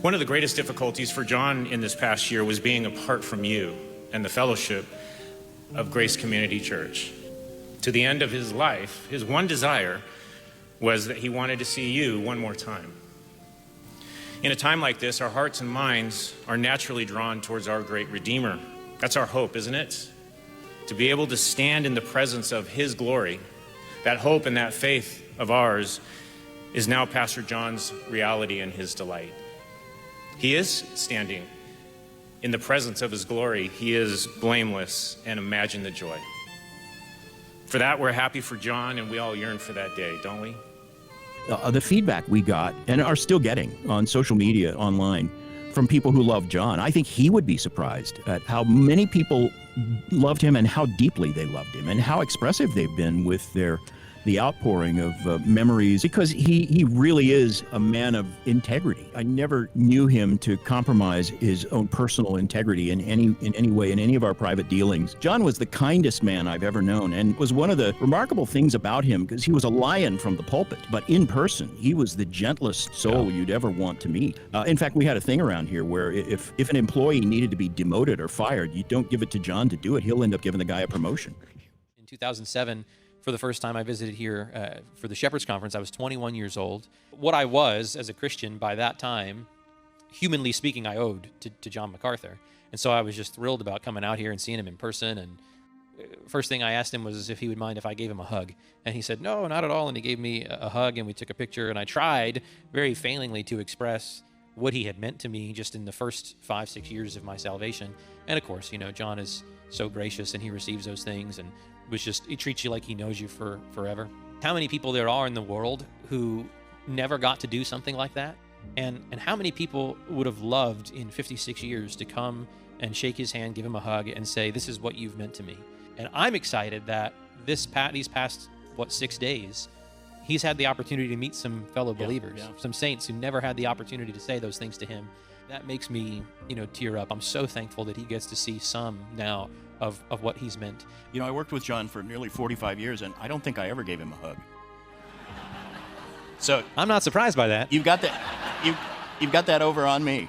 One of the greatest difficulties for John in this past year was being apart from you and the fellowship of Grace Community Church. To the end of his life, his one desire was that he wanted to see you one more time. In a time like this, our hearts and minds are naturally drawn towards our great Redeemer. That's our hope, isn't it? To be able to stand in the presence of his glory. That hope and that faith of ours is now Pastor John's reality and his delight. He is standing in the presence of his glory. He is blameless, and imagine the joy. For that, we're happy for John, and we all yearn for that day, don't we? The feedback we got, and are still getting on social media, online, from people who love John, I think he would be surprised at how many people loved him and how deeply they loved him and how expressive they've been with the outpouring of memories, because he really is a man of integrity. I never knew him to compromise his own personal integrity in any way in any of our private dealings. John was the kindest man I've ever known, and was one of the remarkable things about him, because he was a lion from the pulpit, but in person, he was the gentlest soul you'd ever want to meet. In fact, we had a thing around here where if an employee needed to be demoted or fired, you don't give it to John to do it. He'll end up giving the guy a promotion. In 2007, for the first time I visited here for the Shepherd's Conference, I was 21 years old. What I was as a Christian by that time, humanly speaking, I owed to John MacArthur. And so I was just thrilled about coming out here and seeing him in person. And first thing I asked him was if he would mind if I gave him a hug. And he said, no, not at all. And he gave me a hug, and we took a picture. And I tried very failingly to express what he had meant to me just in the first 5-6 years of my salvation. And of course, John is so gracious, and he receives those things, and he treats you like he knows you forever. How many people there are in the world who never got to do something like that? And how many people would have loved in 56 years to come and shake his hand, give him a hug, and say, this is what you've meant to me. And I'm excited that these past 6 days, he's had the opportunity to meet some fellow believers, some saints who never had the opportunity to say those things to him. That makes me, tear up. I'm so thankful that he gets to see some now of what he's meant. I worked with John for nearly 45 years, and I don't think I ever gave him a hug. So I'm not surprised by that. You've got that over on me.